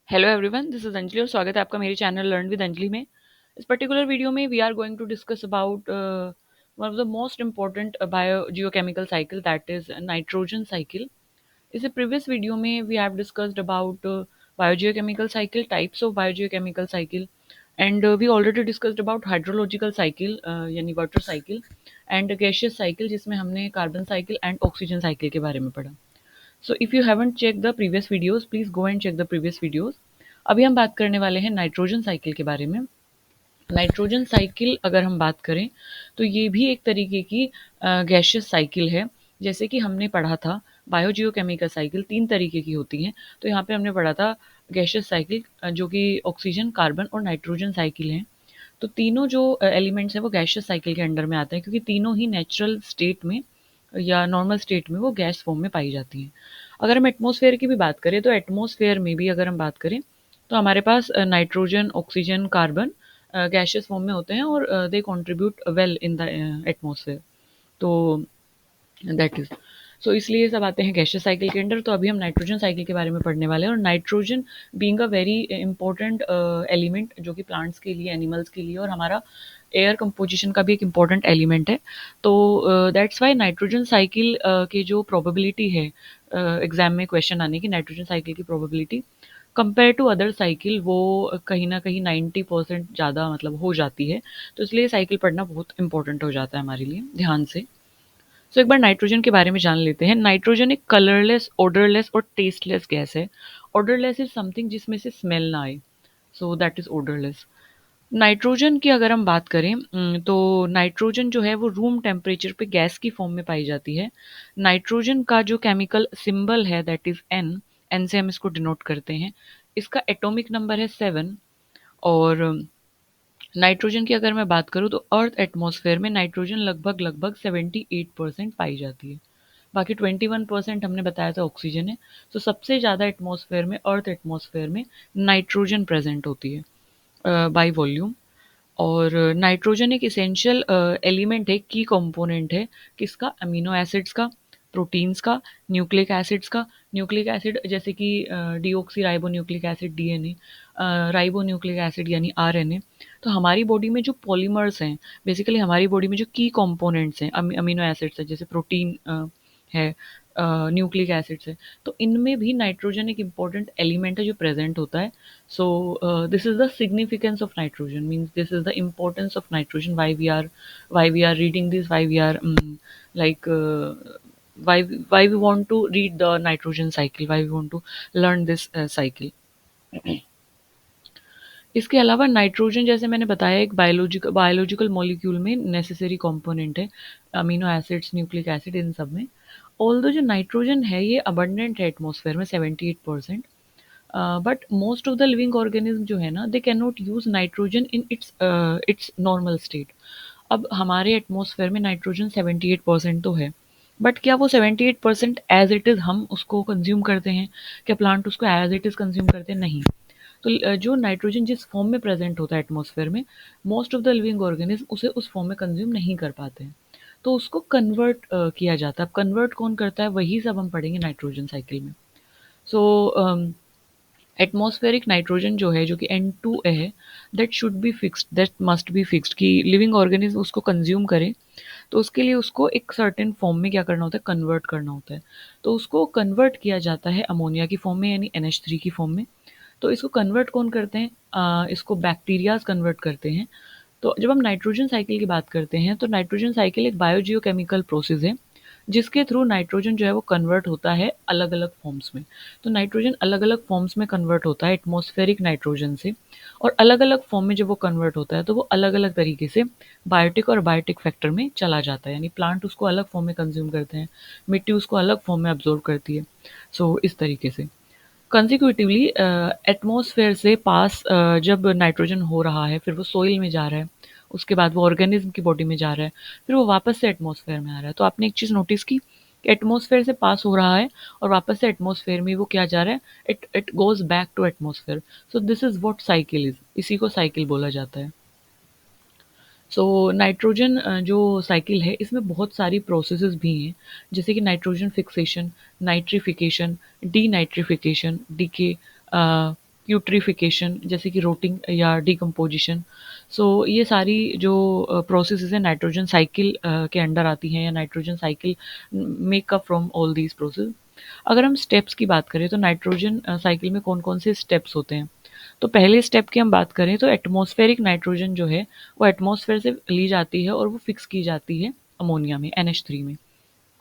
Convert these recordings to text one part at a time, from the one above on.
Hello everyone, this is Anjali और स्वागत है आपका मेरे चैनल लर्न विद अंजलि में। इस पर्टिकुलर वीडियो में we are going to discuss about one of the most important biogeochemical cycle, that is nitrogen cycle. इस प्रीवियस वीडियो में we have discussed about biogeochemical cycle, types of biogeochemical cycle, and we already discussed about hydrological cycle यानी water cycle, and gaseous cycle जिसमें हमने carbon cycle and oxygen cycle के बारे में पढ़ा। So if you haven't check the previous videos, please go and check the previous videos. अभी हम बात करने वाले हैं नाइट्रोजन साइकिल के बारे में। नाइट्रोजन साइकिल अगर हम बात करें तो ये भी एक तरीके की गैशियस साइकिल है। जैसे कि हमने पढ़ा था बायोजियोकेमिकल साइकिल तीन तरीके की होती हैं, तो यहाँ पे हमने पढ़ा था गैशियस साइकिल जो कि ऑक्सीजन, कार्बन और नाइट्रोजन साइकिल हैं। तो तीनों जो एलिमेंट्स हैं वो गैशियस साइकिल के अंडर में आते हैं, क्योंकि तीनों ही नेचुरल स्टेट में या नॉर्मल स्टेट में वो गैस फॉर्म में पाई जाती हैं। अगर हम एटमॉस्फेयर की भी बात करें तो एटमॉस्फेयर में भी अगर हम बात करें तो हमारे पास nitrogen, oxygen, carbon gaseous form में होते हैं और they contribute well in the atmosphere. तो दैट इज सो इसलिए ये सब आते हैं गैशियस साइकिल के अंडर। तो अभी हम नाइट्रोजन साइकिल के बारे में पढ़ने वाले हैं। और nitrogen being a very important element जो कि प्लांट्स के लिए, एनिमल्स के लिए और हमारा एयर कंपोजिशन का भी एक इम्पॉर्टेंट एलिमेंट है। तो दैट्स वाई नाइट्रोजन साइकिल के जो प्रोबेबिलिटी है एग्जाम में क्वेश्चन आने की, नाइट्रोजन साइकिल की probability compare to other cycle वो कहीं ना कहीं 90% ज़्यादा मतलब हो जाती है। तो इसलिए साइकिल पढ़ना बहुत इंपॉर्टेंट हो जाता है हमारे लिए, ध्यान से। सो एक बार नाइट्रोजन के बारे में जान लेते हैं। नाइट्रोजन एक कलरलेस, ओडरलेस और टेस्टलेस गैस है। ओडरलेस इज समथिंग जिसमें से स्मेल ना आए, सो दैट इज ओडरलेस। नाइट्रोजन की अगर हम बात करें तो नाइट्रोजन जो है वो रूम टेम्परेचर पे गैस की फॉर्म में पाई जाती है। नाइट्रोजन का जो केमिकल सिंबल है दैट इज एन, एन से हम इसको डिनोट करते हैं। इसका एटॉमिक नंबर है 7। और नाइट्रोजन की अगर मैं बात करूँ तो अर्थ एटमॉस्फेयर में नाइट्रोजन लगभग लगभग 78% पाई जाती है। बाकी 21% हमने बताया था ऑक्सीजन है। तो सबसे ज़्यादा एटमॉस्फेयर में, अर्थ एटमॉस्फेयर में नाइट्रोजन प्रेजेंट होती है बाई वॉल्यूम। और नाइट्रोजन एक इसेंशियल एलिमेंट है, की कंपोनेंट है किसका? अमीनो एसिड्स का, प्रोटीन्स का, न्यूक्लिक एसिड्स का। न्यूक्लिक एसिड जैसे कि deoxy ribo nucleic acid, DNA, ribo nucleic acid यानी आरएनए। तो हमारी बॉडी में जो पॉलीमर्स हैं, बेसिकली हमारी बॉडी में जो की कंपोनेंट्स हैं, अमीनो एसिड्स हैं, जैसे प्रोटीन है, न्यूक्लिक एसिड्स है, तो इनमें भी नाइट्रोजन एक इम्पॉर्टेंट एलिमेंट है जो प्रेजेंट होता है। So this is the significance of nitrogen, means this is the importance of nitrogen, why we are reading this, why we are like why we want to read the nitrogen cycle, why we want to learn this cycle. इसके अलावा nitrogen जैसे मैंने बताया एक biological molecule में necessary component है, amino acids, nucleic acid, इन सब में। ऑल्दो जो नाइट्रोजन है ये अबंडेंट है एटमॉस्फेयर में 78%, but most of the living organism जो है ना, they can not use nitrogen in its normal state. अब हमारे एटमॉस्फेयर में नाइट्रोजन 78% तो है, बट क्या वो 78% एज इट इज़ हम उसको कंज्यूम करते हैं? क्या प्लांट उसको एज इट इज़ कंज्यूम करते हैं? नहीं। तो जो नाइट्रोजन जिस फॉर्म में प्रेजेंट होता है एटमॉस्फेयर में, most of the living organism उसे उस फॉर्म में कंज्यूम नहीं कर पाते हैं। तो उसको कन्वर्ट किया जाता है। अब कन्वर्ट कौन करता है, वही सब हम पढ़ेंगे नाइट्रोजन साइकिल में। सो एटमॉस्फेरिक नाइट्रोजन जो है, जो कि N2 है, that should be fixed, that must be fixed कि लिविंग ऑर्गेनिज्म उसको कंज्यूम करे। तो उसके लिए उसको एक सर्टेन फॉर्म में क्या करना होता है, कन्वर्ट करना होता है। तो उसको कन्वर्ट किया जाता है अमोनिया की फॉर्म में यानी NH3 की फॉर्म में। तो इसको कन्वर्ट कौन करते हैं? इसको बैक्टीरियाज कन्वर्ट करते हैं। तो जब हम नाइट्रोजन साइकिल की बात करते हैं तो नाइट्रोजन साइकिल एक बायोजियोकेमिकल प्रोसेस है जिसके थ्रू नाइट्रोजन जो है वो कन्वर्ट होता है अलग अलग फॉर्म्स में। तो नाइट्रोजन अलग अलग फॉर्म्स में कन्वर्ट होता है एटमॉस्फेरिक नाइट्रोजन से। और अलग अलग फॉर्म में जब वो कन्वर्ट होता है तो वो अलग अलग तरीके से बायोटिक और बायोटिक फैक्टर में चला जाता है, यानी प्लांट उसको अलग फॉर्म में कंज्यूम करते हैं, मिट्टी उसको अलग फॉर्म में अब्जॉर्व करती है। सो इस तरीके से कंसिक्यूटिवली एटमॉस्फेयर से पास जब नाइट्रोजन हो रहा है, फिर वो सोइल में जा रहा है, उसके बाद वो ऑर्गेनिज्म की बॉडी में जा रहा है, फिर वो वापस से एटमॉस्फेयर में आ रहा है। तो आपने एक चीज़ नोटिस की कि एटमॉस्फेयर से पास हो रहा है और वापस से एटमॉस्फेयर में वो क्या जा रहा है, it goes back to atmosphere. So this is what cycle is, इसी को साइकिल बोला जाता है। सो नाइट्रोजन जो साइकिल है इसमें बहुत सारी प्रोसेसेस भी हैं, जैसे कि nitrogen fixation, nitrification, denitrification, decay, putrefaction जैसे कि रोटिंग या डिकम्पोजिशन। सो ये सारी जो प्रोसेसेस हैं नाइट्रोजन साइकिल के अंडर आती हैं, या nitrogen cycle make up from all these process. अगर हम स्टेप्स की बात करें तो नाइट्रोजन साइकिल में कौन कौन से स्टेप्स होते हैं। तो पहले स्टेप की हम बात करें तो एटमॉस्फेरिक नाइट्रोजन जो है वो एटमॉस्फेयर से ली जाती है और वो फिक्स की जाती है अमोनिया में, NH3 में।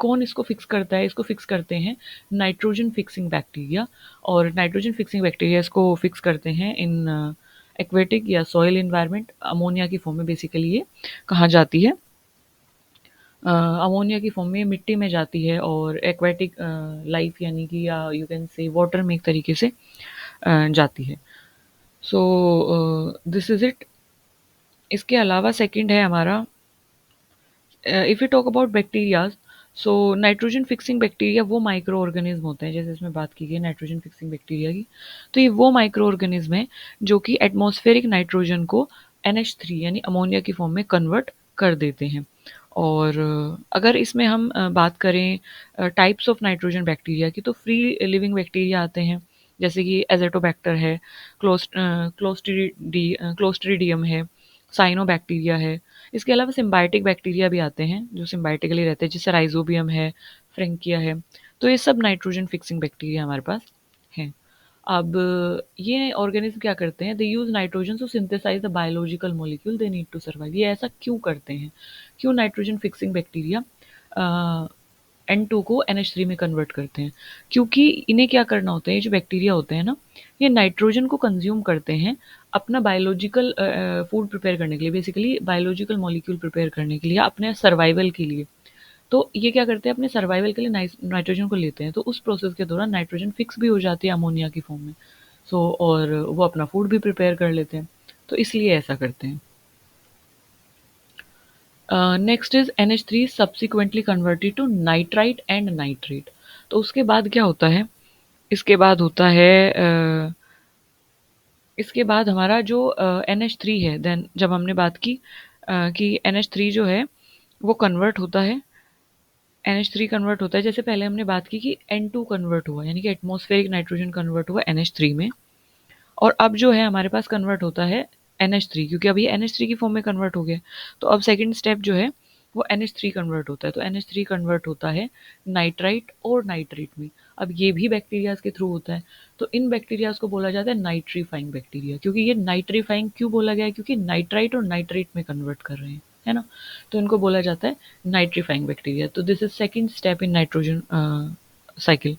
कौन इसको फिक्स करता है? इसको फिक्स करते हैं नाइट्रोजन फिक्सिंग बैक्टीरिया। और नाइट्रोजन फिक्सिंग बैक्टीरिया इसको फिक्स करते हैं इन एक्वेटिक या सॉइल इन्वायरमेंट। अमोनिया की फॉर्म में बेसिकली ये कहाँ जाती है? अमोनिया की फॉर्म में मिट्टी में जाती है, और एक्वेटिक लाइफ यानी कि या यू कैन से वाटर में एक तरीके से जाती है। सो दिस इज इट। इसके अलावा सेकंड है हमारा, if you talk about bacterias, so nitrogen fixing bacteria वो माइक्रो ऑर्गेनिज्म होते हैं, जैसे इसमें बात की गई नाइट्रोजन फिक्सिंग बैक्टीरिया की। तो ये वो माइक्रो ऑर्गेनिज्म है जो कि एटमॉस्फेरिक नाइट्रोजन को NH3 यानी अमोनिया की फॉर्म में कन्वर्ट कर देते हैं। और अगर इसमें हम बात करें टाइप्स ऑफ नाइट्रोजन बैक्टीरिया की, तो फ्री लिविंग बैक्टीरिया आते हैं, जैसे कि एजेटोबैक्टर है, क्लोस्ट्रीडियम है, साइनोबैक्टीरिया है। इसके अलावा सिम्बायोटिक बैक्टीरिया भी आते हैं जो सिम्बायोटिकली रहते हैं, जैसे राइजोबियम है, फ्रेंकिया है। तो ये सब नाइट्रोजन फिक्सिंग बैक्टीरिया हमारे पास हैं। अब ये ऑर्गेनिज्म क्या करते हैं? They use nitrogen to synthesise the biological molecule they need to survive. ये ऐसा क्यों करते हैं? क्यों नाइट्रोजन फिक्सिंग बैक्टीरिया N2 को NH3 में कन्वर्ट करते हैं? क्योंकि इन्हें क्या करना होता है, ये जो बैक्टीरिया होते हैं ना, ये नाइट्रोजन को कंज्यूम करते हैं अपना बायोलॉजिकल फूड प्रिपेयर करने के लिए, बेसिकली बायोलॉजिकल मॉलिक्यूल प्रिपेयर करने के लिए, अपने सर्वाइवल के लिए। तो ये क्या करते हैं, अपने सर्वाइवल के लिए नाइट्रोजन को लेते हैं, तो उस प्रोसेस के दौरान नाइट्रोजन फिक्स भी हो जाती है अमोनिया की फॉर्म में। सो और वो अपना फूड भी प्रिपेयर कर लेते हैं, तो इसलिए ऐसा करते हैं। Next is NH3 subsequently converted to nitrite and nitrate. तो उसके बाद क्या होता है? इसके बाद होता है इसके बाद हमारा जो NH3 है, देन जब हमने बात की कि NH3 जो है वो कन्वर्ट होता है, NH3 कन्वर्ट होता है, जैसे पहले हमने बात की कि N2 कन्वर्ट हुआ, यानी कि एटमॉस्फेरिक नाइट्रोजन कन्वर्ट हुआ NH3 में। और अब जो है हमारे पास कन्वर्ट होता है NH3, क्योंकि अब ये NH3 की फॉर्म में कन्वर्ट हो गया। तो अब सेकंड स्टेप जो है वो NH3 कन्वर्ट होता है, तो NH3 कन्वर्ट होता है नाइट्राइट और नाइट्रेट में। अब ये भी बैक्टीरियाज के थ्रू होता है, तो इन बैक्टीरियाज को बोला जाता है नाइट्रीफाइंग बैक्टीरिया। क्योंकि ये नाइट्रीफाइंग क्यों बोला गया है? क्योंकि नाइट्राइट और नाइट्रेट में कन्वर्ट कर रहे हैं, है ना। तो इनको बोला जाता है नाइट्रीफाइंग बैक्टीरिया। तो this is second step in nitrogen cycle.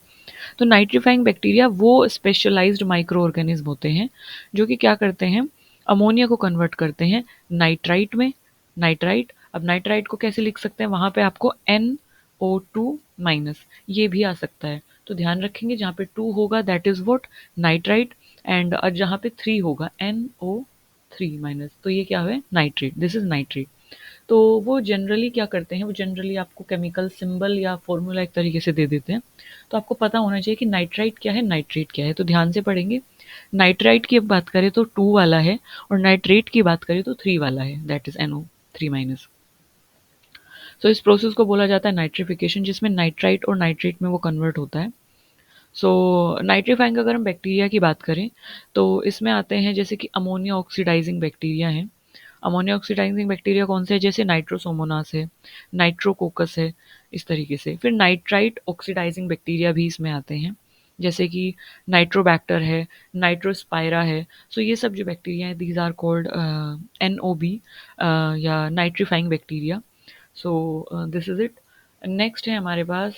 तो नाइट्रीफाइंग बैक्टीरिया वो स्पेशलाइज्ड माइक्रो ऑर्गेनिज्म होते हैं जो कि क्या करते हैं, अमोनिया को कन्वर्ट करते हैं नाइट्राइट में। नाइट्राइट, अब नाइट्राइट को कैसे लिख सकते हैं? वहां पे आपको NO2 माइनस ये भी आ सकता है, तो ध्यान रखेंगे जहाँ पे 2 होगा that is what, nitrite. And जहाँ पे 3 होगा NO3 माइनस, तो ये क्या है? नाइट्रेट। This is nitrate. तो वो जनरली क्या करते हैं, वो जनरली आपको केमिकल सिंबल या फॉर्मूला एक तरीके से दे देते हैं। तो आपको पता होना चाहिए कि नाइट्राइट क्या है, नाइट्रेट क्या है, तो ध्यान से पढ़ेंगे। नाइट्राइट की अब बात करें तो 2 वाला है, और नाइट्रेट की बात करें तो 3 वाला है, दैट इज NO3 माइनस। सो इस प्रोसेस को बोला जाता है नाइट्रिफिकेशन, जिसमें नाइट्राइट और नाइट्रेट में वो कन्वर्ट होता है। सो नाइट्रीफाइंग अगर हम बैक्टीरिया की बात करें तो इसमें आते हैं जैसे कि अमोनिया ऑक्सीडाइजिंग बैक्टीरिया हैं। अमोनिया ऑक्सीडाइजिंग बैक्टीरिया कौन से है? जैसे नाइट्रोसोमोनास है, नाइट्रोकोकस है, इस तरीके से। फिर नाइट्राइट ऑक्सीडाइजिंग बैक्टीरिया भी इसमें आते हैं, जैसे कि नाइट्रोबैक्टर है, नाइट्रोस्पायरा है। सो ये सब जो बैक्टीरिया हैं दीज आर कॉल्ड NOB या nitrifying bacteria. So this is it. Next है हमारे पास,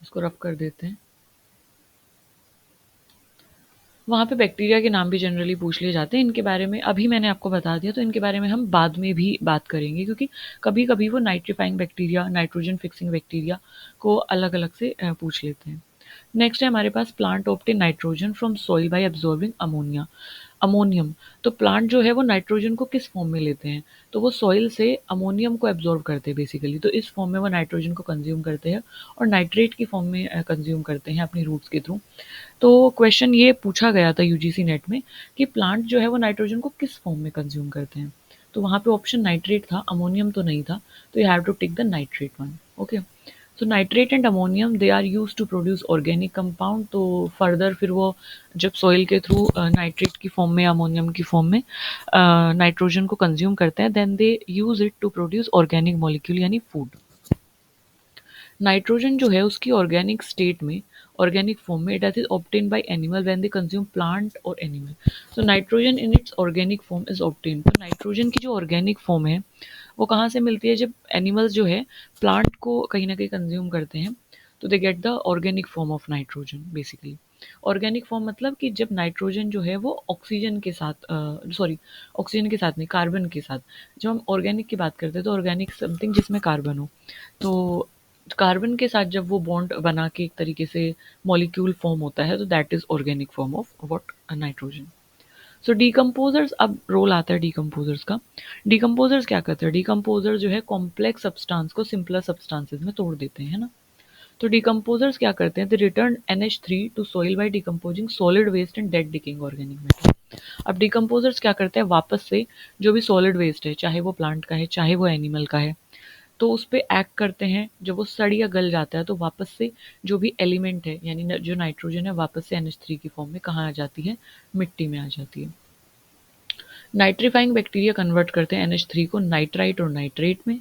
इसको रफ कर देते हैं। वहाँ पे बैक्टीरिया के नाम भी जनरली पूछ लिए जाते हैं, इनके बारे में अभी मैंने आपको बता दिया, तो इनके बारे में हम बाद में भी बात करेंगे, क्योंकि कभी कभी वो nitrifying bacteria, nitrogen fixing bacteria को अलग अलग से पूछ लेते हैं। नेक्स्ट है हमारे पास, plant obtain nitrogen from soil by absorbing ammonia ammonium. तो प्लांट जो है वो नाइट्रोजन को किस फॉर्म में लेते हैं? तो वो सॉइल से अमोनियम को एब्जॉर्ब करते हैं बेसिकली, तो इस फॉर्म में वो नाइट्रोजन को कंज्यूम करते हैं, और नाइट्रेट की फॉर्म में कंज्यूम करते हैं अपनी रूट्स के थ्रू। तो क्वेश्चन ये पूछा गया था यूजीसी नेट में कि प्लांट जो है वो नाइट्रोजन को किस फॉर्म में कंज्यूम करते हैं। तो वहाँ पे ऑप्शन नाइट्रेट था, अमोनियम तो नहीं था, तो you have to tick the nitrate one. Okay. So nitrate and ammonium they are use to produce organic compound. तो फर्दर फिर वो जब सॉइल के थ्रू नाइट्रेट की फॉर्म में, अमोनियम की फॉर्म में नाइट्रोजन को कंज्यूम करते हैं, then they use it to produce organic molecule यानी फूड। नाइट्रोजन जो है उसकी ऑर्गेनिक स्टेट में, ऑर्गेनिक फॉर्म में, that is obtain by animal when they consume plant और animal. So nitrogen in its organic form is obtain. तो nitrogen की जो ऑर्गेनिक फॉर्म है वो कहाँ से मिलती है? जब एनिमल्स जो है प्लांट को कहीं ना कहीं कंज्यूम करते हैं, तो they get the organic form of nitrogen basically. Organic form मतलब कि जब नाइट्रोजन जो है वो ऑक्सीजन के साथ, सॉरी, ऑक्सीजन के साथ नहीं, कार्बन के साथ। जब हम ऑर्गेनिक की बात करते हैं तो ऑर्गेनिक समथिंग जिसमें कार्बन हो। तो कार्बन के साथ जब वो बॉन्ड बना के एक तरीके से मॉलिक्यूल फॉर्म होता है, तो that is organic form of what? Nitrogen. So decomposers, अब रोल आता है डीकम्पोजर्स का। डीकम्पोजर्स क्या करते हैं? डीकम्पोजर जो है कॉम्प्लेक्स सब्सटेंस को सिंपलर सब्सटेंसेस में तोड़ देते हैं, है ना। तो डीकम्पोजर्स क्या करते हैं? They return NH3 to soil by decomposing solid waste and dead decaying organic matter. अब डीकम्पोजर्स क्या करते हैं? वापस से जो भी सॉलिड वेस्ट है, चाहे वो प्लांट का है चाहे वो एनिमल का है, तो उस पे एक्ट करते हैं। जब वो सड़ या गल जाता है तो वापस से जो भी एलिमेंट है, यानी जो नाइट्रोजन है, वापस से NH3 की फॉर्म में कहाँ आ जाती है? मिट्टी में आ जाती है। नाइट्रीफाइंग बैक्टीरिया कन्वर्ट करते हैं NH3 को नाइट्राइट और नाइट्रेट में।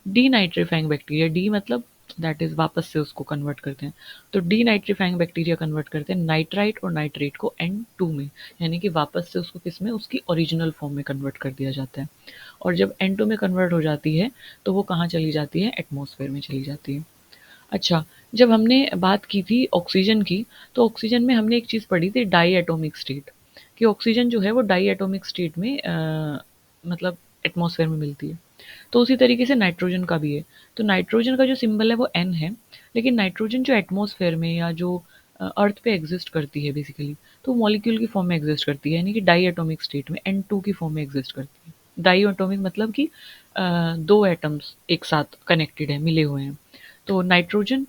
डी नाइट्रीफाइंग बैक्टीरिया, डी मतलब दैट इज वापस से उसको कन्वर्ट करते हैं। तो डी नाइट्रीफाइंग बैक्टीरिया कन्वर्ट करते हैं नाइट्राइट और नाइट्रेट को N2 में, यानी कि वापस से उसको किस में? उसकी ओरिजिनल फॉर्म में कन्वर्ट कर दिया जाता है। और जब N2 में कन्वर्ट हो जाती है तो वो कहाँ चली जाती है? एटमॉस्फेयर में चली जाती है। अच्छा, जब हमने बात की थी ऑक्सीजन की, तो ऑक्सीजन में हमने एक चीज़ पढ़ी थी, डाई एटॉमिक स्टेट, कि ऑक्सीजन जो है वो डाई एटॉमिक स्टेट में मतलब एटमॉस्फेयर में मिलती है। तो उसी तरीके से नाइट्रोजन का भी है। तो नाइट्रोजन का जो सिंबल है वो N है, लेकिन नाइट्रोजन जो एटमॉस्फेयर में या जो अर्थ पे एग्जिस्ट करती है बेसिकली, तो मॉलिक्यूल की फॉर्म में एग्जिस्ट करती है, यानी कि डाई एटॉमिक स्टेट में N2 की फॉर्म में एग्जिस्ट करती है। डाई एटॉमिक मतलब कि दो एटम्स एक साथ कनेक्टेड है, मिले हुए हैं। तो नाइट्रोजन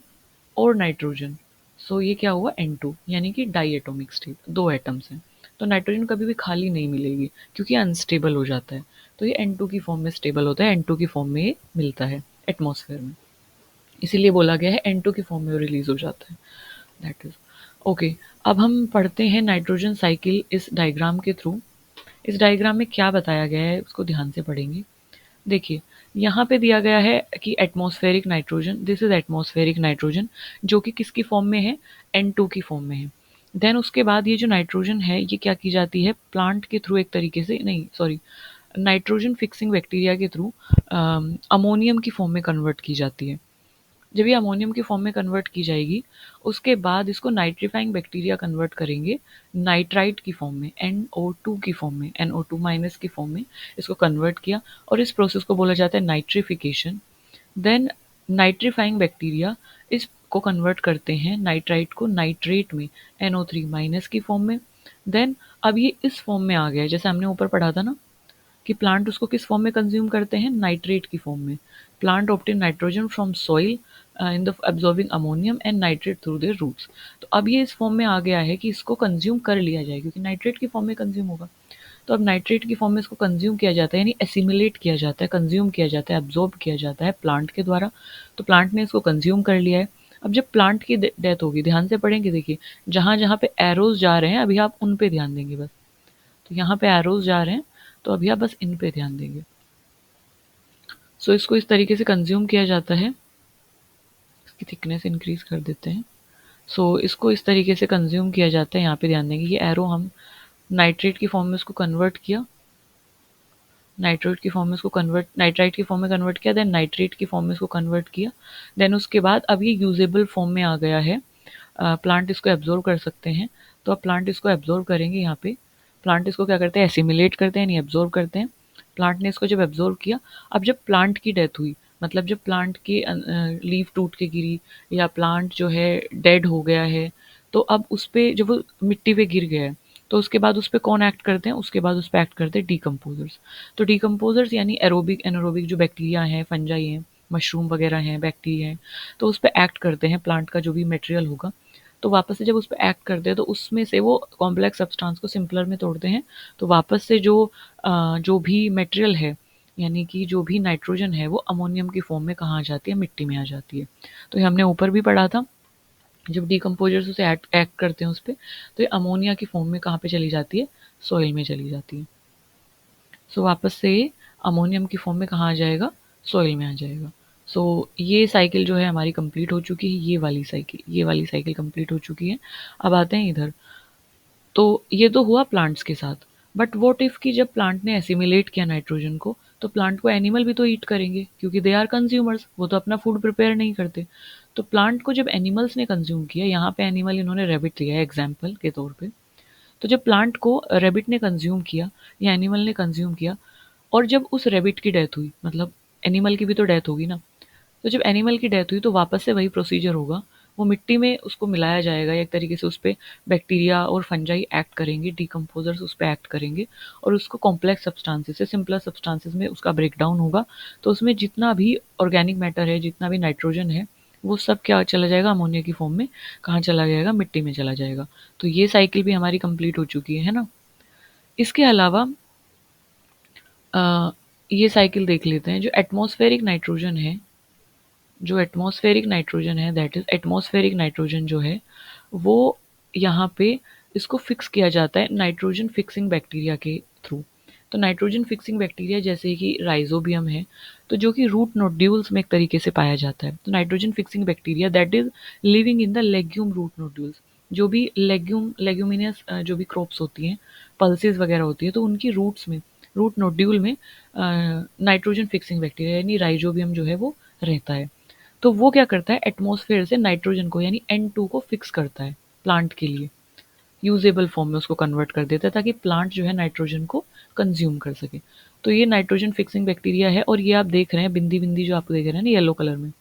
और नाइट्रोजन, सो ये क्या हुआ? N2, यानी कि डाई एटॉमिक स्टेट, दो एटम्स हैं। तो नाइट्रोजन कभी भी खाली नहीं मिलेगी क्योंकि अनस्टेबल हो जाता है। तो ये N2 की फॉर्म में स्टेबल होता है, N2 की फॉर्म में ये मिलता है एटमॉस्फेयर में। इसीलिए बोला गया है N2 की फॉर्म में रिलीज हो जाता है। That is okay. अब हम पढ़ते हैं नाइट्रोजन साइकिल इस डायग्राम के थ्रू। इस डायग्राम में क्या बताया गया है उसको ध्यान से पढ़ेंगे। देखिए, यहाँ पे दिया गया है कि atmospheric nitrogen, this is atmospheric nitrogen, जो कि किसकी फॉर्म में है? N2 की फॉर्म में है। देन उसके बाद ये जो नाइट्रोजन है ये क्या की जाती है? प्लांट के थ्रू एक तरीके से, नहीं सॉरी, नाइट्रोजन फिक्सिंग बैक्टीरिया के थ्रू अमोनियम की फॉर्म में कन्वर्ट की जाती है। जब ये अमोनियम की फॉर्म में कन्वर्ट की जाएगी, उसके बाद इसको नाइट्रीफाइंग बैक्टीरिया कन्वर्ट करेंगे नाइट्राइट की फॉर्म में, NO2 की फॉर्म में, NO2 माइनस की फॉर्म में इसको कन्वर्ट किया, और इस प्रोसेस को बोला जाता है नाइट्रिफिकेशन। देन नाइट्रीफाइंग बैक्टीरिया इसको कन्वर्ट करते हैं नाइट्राइट को नाइट्रेट में, NO3 माइनस की फॉर्म में। देन अब ये इस फॉर्म में आ गया है, जैसे हमने ऊपर पढ़ा था ना कि प्लांट उसको किस फॉर्म में कंज्यूम करते हैं? नाइट्रेट की फॉर्म में। Plant obtain nitrogen from soil in the absorbing ammonium and nitrate through their roots. तो अब ये इस फॉर्म में आ गया है कि इसको कंज्यूम कर लिया जाए, क्योंकि नाइट्रेट की फॉर्म में कंज्यूम होगा। तो अब नाइट्रेट की फॉर्म में इसको कंज्यूम किया जाता है, यानी एसिमिलेट किया जाता है, कंज्यूम किया जाता है, एब्जॉर्ब किया जाता है प्लांट के द्वारा। तो प्लांट ने इसको कंज्यूम कर लिया है। अब जब प्लांट की डेथ होगी, ध्यान से पढ़ेंगे, देखिए जहां जहां पे एरोज जा रहे हैं अभी आप उन पे ध्यान देंगे बस। तो यहाँ पे एरोज जा रहे हैं, तो अभी आप बस इन पे ध्यान देंगे। सो इसको इस तरीके से कंज्यूम किया जाता है। इसकी थिकनेस इंक्रीज कर देते हैं। सो इसको इस तरीके से कंज्यूम किया जाता है, यहाँ पे ध्यान देंगे, ये एरो हम नाइट्रेट की फॉर्म में उसको कन्वर्ट किया, नाइट्रेट की फॉर्म में उसको कन्वर्ट, नाइट्राइट की फॉर्म में कन्वर्ट किया, देन नाइट्रेट की फॉर्म में उसको कन्वर्ट किया। देन उसके बाद अब ये यूजेबल फॉर्म में आ गया है, प्लांट इसको एब्जॉर्व कर सकते हैं। तो अब प्लांट इसको एब्जॉर्व करेंगे, यहाँ पे प्लांट इसको क्या करते हैं? एसिमिलेट करते हैं, नहीं एब्जॉर्व करते हैं। प्लांट ने इसको जब एब्जॉर्व किया, अब जब प्लांट की डेथ हुई, मतलब जब प्लांट की लीफ टूट के गिरी या प्लांट जो है डेड हो गया है, तो अब उस पे जब वो मिट्टी पे गिर गया है, तो उसके बाद उस पे कौन एक्ट करते हैं? उसके बाद उस पे एक्ट करते हैं डीकम्पोजर्स। तो डीकम्पोजर्स यानी एरोबिक एनारोबिक जो बैक्टीरिया हैं, फंजाई हैं, मशरूम वगैरह हैं, बैक्टीरिया हैं, तो उस पे एक्ट करते हैं, प्लांट का जो भी मटेरियल होगा। तो वापस से जब उस पे एक्ट करते हैं तो उसमें से वो कॉम्प्लेक्स सब्सटेंस को सिंपलर में तोड़ते हैं। तो वापस से जो जो भी मटेरियल है यानी कि जो भी नाइट्रोजन है वो अमोनियम की फॉर्म में कहाँ आ जाती है, मिट्टी में आ जाती है। तो ये हमने ऊपर भी पढ़ा था, जब डिकम्पोजर्स उसे एक्ट करते हैं उस पर, तो ये अमोनिया की फॉर्म में कहाँ पे चली जाती है, सॉइल में चली जाती है। सो वापस से ये अमोनियम की फॉर्म में कहाँ आ जाएगा, सॉइल में आ जाएगा। सो ये साइकिल जो है हमारी कंप्लीट हो चुकी है, ये वाली साइकिल कंप्लीट हो चुकी है। अब आते हैं इधर। तो ये तो हुआ प्लांट्स के साथ, बट व्हाट इफ कि जब प्लांट ने एसिमिलेट किया नाइट्रोजन को, तो प्लांट को एनिमल भी तो ईट करेंगे, क्योंकि दे आर कंज्यूमर्स, वो तो अपना फूड प्रिपेयर नहीं करते। तो प्लांट को जब एनिमल्स ने कंज्यूम किया, यहाँ पे एनिमल इन्होंने रेबिट लिया है एग्जाम्पल के तौर पे। तो जब प्लांट को रेबिट ने कंज्यूम किया या एनिमल ने कंज्यूम किया, और जब उस रेबिट की डेथ हुई, मतलब एनिमल की भी तो डेथ होगी ना, तो जब एनिमल की डेथ हुई तो वापस से वही प्रोसीजर होगा, वो मिट्टी में उसको मिलाया जाएगा, या एक तरीके से उस पर बैक्टीरिया और फंजाई एक्ट करेंगे, डिकम्पोजर्स उस पर एक्ट करेंगे, और उसको कॉम्प्लेक्स सब्सटेंसेस से सिंपलर सब्सटेंसेस में उसका ब्रेकडाउन होगा। तो उसमें जितना भी ऑर्गेनिक मैटर है, जितना भी नाइट्रोजन है, वो सब क्या चला जाएगा, अमोनिया की फॉर्म में कहाँ चला जाएगा, मिट्टी में चला जाएगा। तो ये साइकिल भी हमारी कंप्लीट हो चुकी है ना। इसके अलावा अ, ये साइकिल देख लेते हैं, जो एटमॉस्फेरिक नाइट्रोजन है, जो एटमॉस्फेरिक नाइट्रोजन है, दैट इज एटमॉस्फेरिक नाइट्रोजन जो है, वो यहाँ पे इसको फिक्स किया जाता है नाइट्रोजन फिक्सिंग बैक्टीरिया के थ्रू। तो नाइट्रोजन फिक्सिंग बैक्टीरिया जैसे कि राइजोबियम है, तो जो कि रूट नोड्यूल्स में एक तरीके से पाया जाता है। तो nitrogen fixing bacteria that is living in the legume root nodules, जो भी लेग्यूमिनियस जो भी क्रॉप्स होती हैं, पल्सेस वगैरह होती है, तो उनकी रूट्स में, रूट नोड्यूल में नाइट्रोजन फिक्सिंग बैक्टीरिया यानी राइजोबियम जो है वो रहता है। तो वो क्या करता है, एटमॉस्फेयर से नाइट्रोजन को यानी N2 को फिक्स करता है प्लांट के लिए, यूजेबल फॉर्म में उसको कन्वर्ट कर देता है, ताकि प्लांट जो है नाइट्रोजन को कंज्यूम कर सके। तो ये नाइट्रोजन फिक्सिंग बैक्टीरिया है, और ये आप देख रहे हैं बिंदी बिंदी जो आप देख रहे हैं ना येलो कलर में,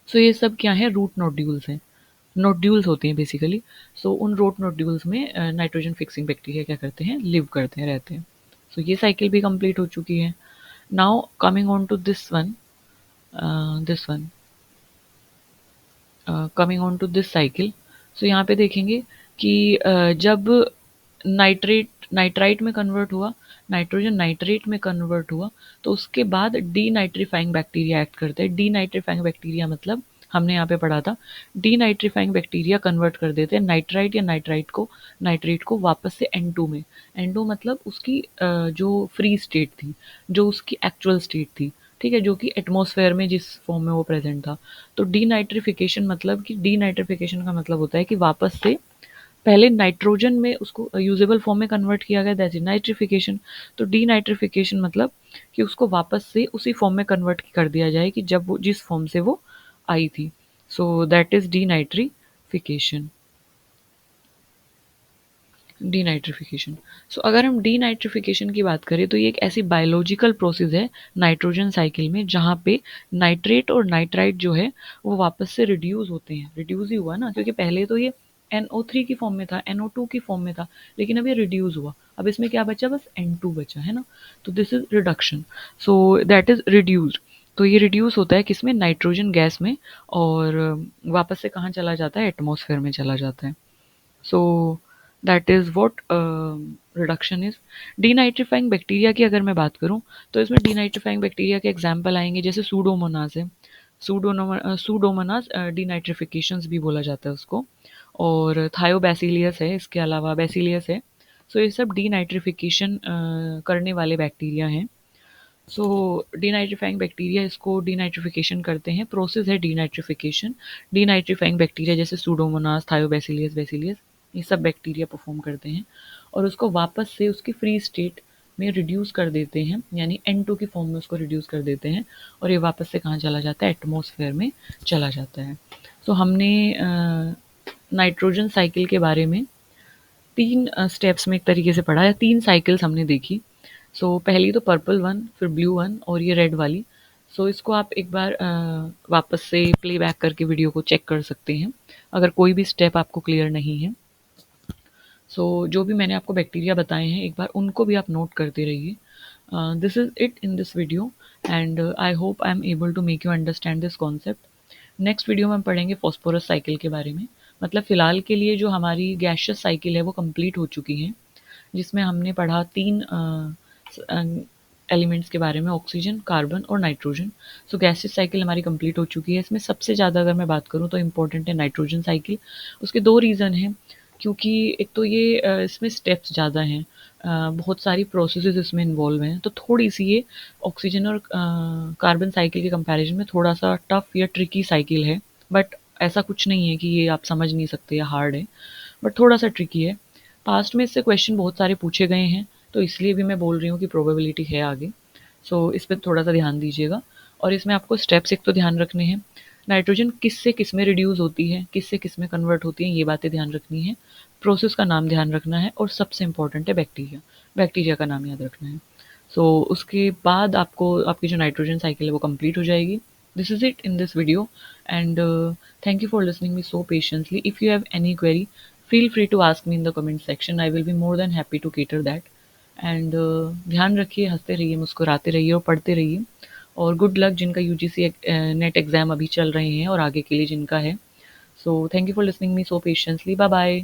सो ये सब क्या है, रूट नोड्यूल्स हैं, नोड्यूल्स होती हैं बेसिकली। सो उन रूट नोड्यूल्स में नाइट्रोजन फिक्सिंग बैक्टीरिया क्या करते हैं, लिव करते हैं, रहते हैं। सो ये साइकिल भी कंप्लीट हो चुकी है। Now coming on to this one coming on to this cycle. So यहाँ पे देखेंगे कि जब नाइट्राइट में कन्वर्ट हुआ, नाइट्रोजन नाइट्रेट में कन्वर्ट हुआ, तो उसके बाद डीनाइट्रीफाइंग बैक्टीरिया एक्ट करते हैं। डीनाइट्रीफाइंग बैक्टीरिया मतलब हमने यहाँ पे पढ़ा था, डीनाइट्रीफाइंग बैक्टीरिया कन्वर्ट कर देते हैं नाइट्राइट या नाइट्रेट को वापस से N2 में। N2 मतलब उसकी जो फ्री स्टेट थी, जो उसकी एक्चुअल स्टेट थी, ठीक है, जो कि एटमॉस्फेयर में जिस फॉर्म में वो प्रेजेंट था। तो डीनाइट्रिफिकेशन मतलब कि डीनाइट्रिफिकेशन का मतलब होता है कि वापस से पहले नाइट्रोजन में उसको यूजेबल फॉर्म में कन्वर्ट किया गया, दैट इज नाइट्रिफिकेशन। तो डीनाइट्रिफिकेशन मतलब कि उसको वापस से उसी फॉर्म में कन्वर्ट कर दिया जाए कि जब वो जिस फॉर्म से वो आई थी। So that is denitrification. Denitrification. So अगर हम डीनाइट्रिफिकेशन की बात करें, तो ये एक ऐसी बायोलॉजिकल प्रोसेस है नाइट्रोजन साइकिल में, जहाँ पे नाइट्रेट और नाइट्राइट जो है वो वापस से रिड्यूस होते हैं। रिड्यूस ही हुआ ना, क्योंकि पहले तो ये NO3 की फॉर्म में था, NO2 की फॉर्म में था, लेकिन अब ये रिड्यूस हुआ। अब इसमें क्या बचा, बस N2 बचा है ना। तो this is reduction, so that is reduced. तो ये रिड्यूस होता है किसमें, नाइट्रोजन गैस में, और वापस से कहाँ चला जाता है, एटमॉस्फेयर में चला जाता है। सो that is what reduction is. Denitrifying bacteria की अगर मैं बात करूं, तो इसमें डीनाइट्रीफाइंग बैक्टीरिया के एग्जांपल आएंगे, जैसे सूडोमोनास है। सूडोमोनास डीनाइट्रिफिकेशंस भी बोला जाता है उसको, और थायोबैसिलियस है, इसके अलावा बैसिलियस है। सो ये सब डीनाइट्रिफिकेशन करने वाले बैक्टीरिया हैं। सो डीनाइट्रीफाइंग बैक्टीरिया इसको डीनाइट्रिफिकेशन करते हैं, प्रोसेस है डीनाइट्रिफिकेशन। डीनाइट्रीफाइंग बैक्टीरिया जैसे सूडोमोनास, थायोबैसिलियस, बैसिलियस, ये सब बैक्टीरिया परफॉर्म करते हैं, और उसको वापस से उसकी फ्री स्टेट में रिड्यूस कर देते हैं, यानी N2 की फॉर्म में उसको रिड्यूस कर देते हैं, और ये वापस से कहाँ चला जाता है, एटमॉस्फेयर में चला जाता है। तो हमने नाइट्रोजन साइकिल के बारे में तीन स्टेप्स में एक तरीके से पढ़ा है, तीन साइकिल्स हमने देखी। सो पहली तो पर्पल वन, फिर ब्लू वन, और ये रेड वाली। सो इसको आप एक बार वापस से प्ले बैक करके वीडियो को चेक कर सकते हैं, अगर कोई भी स्टेप आपको क्लियर नहीं है। सो जो भी मैंने आपको बैक्टीरिया बताए हैं, एक बार उनको भी आप नोट करते रहिए। This is it in this video, and I hope I am able to make you understand this concept. Next video में हम पढ़ेंगे फॉस्फोरस साइकिल के बारे में। मतलब फ़िलहाल के लिए जो हमारी गैशियस साइकिल है वो कंप्लीट हो चुकी है, जिसमें हमने पढ़ा तीन एलिमेंट्स के बारे में, ऑक्सीजन, कार्बन और नाइट्रोजन। सो गैसेस साइकिल हमारी कंप्लीट हो चुकी है। इसमें सबसे ज़्यादा अगर मैं बात करूँ तो इम्पोर्टेंट है नाइट्रोजन साइकिल। उसके 2 रीज़न हैं, क्योंकि एक तो ये इसमें स्टेप्स ज़्यादा हैं, बहुत सारी प्रोसेसेस इसमें इन्वॉल्व हैं, तो थोड़ी-सी ये ऑक्सीजन और कार्बन साइकिल के कंपैरिज़न में थोड़ा-सा टफ या ट्रिकी साइकिल है। बट ऐसा कुछ नहीं है कि ये आप समझ नहीं सकते या हार्ड है, बट थोड़ा-सा ट्रिकी है। पास्ट में इससे क्वेश्चन बहुत सारे पूछे गए हैं, तो इसलिए भी मैं बोल रही हूँ कि प्रोबेबिलिटी है आगे। सो इस पे थोड़ा-सा ध्यान दीजिएगा। और इसमें आपको स्टेप्स एक तो ध्यान रखने हैं, नाइट्रोजन किस से किस में रिड्यूस होती है, किस से किस में कन्वर्ट होती है, ये बातें ध्यान रखनी है। प्रोसेस का नाम ध्यान रखना है और सबसे इम्पोर्टेंट है बैक्टीरिया, बैक्टीरिया का नाम याद रखना है। सो उसके बाद आपको आपकी जो नाइट्रोजन साइकिल है वो कंप्लीट हो जाएगी। This is it in this video, and thank you for listening me so patiently. If you have any query, feel free to ask me in the comment section. I will be more than happy to cater that. And ध्यान रखिए, हंसते रहिए, मुस्कुराते रहिए और पढ़ते रहिए। और गुड लक जिनका यूजीसी नेट एग्ज़ाम अभी चल रहे हैं और आगे के लिए जिनका है। So thank you for listening me so patiently. Bye bye.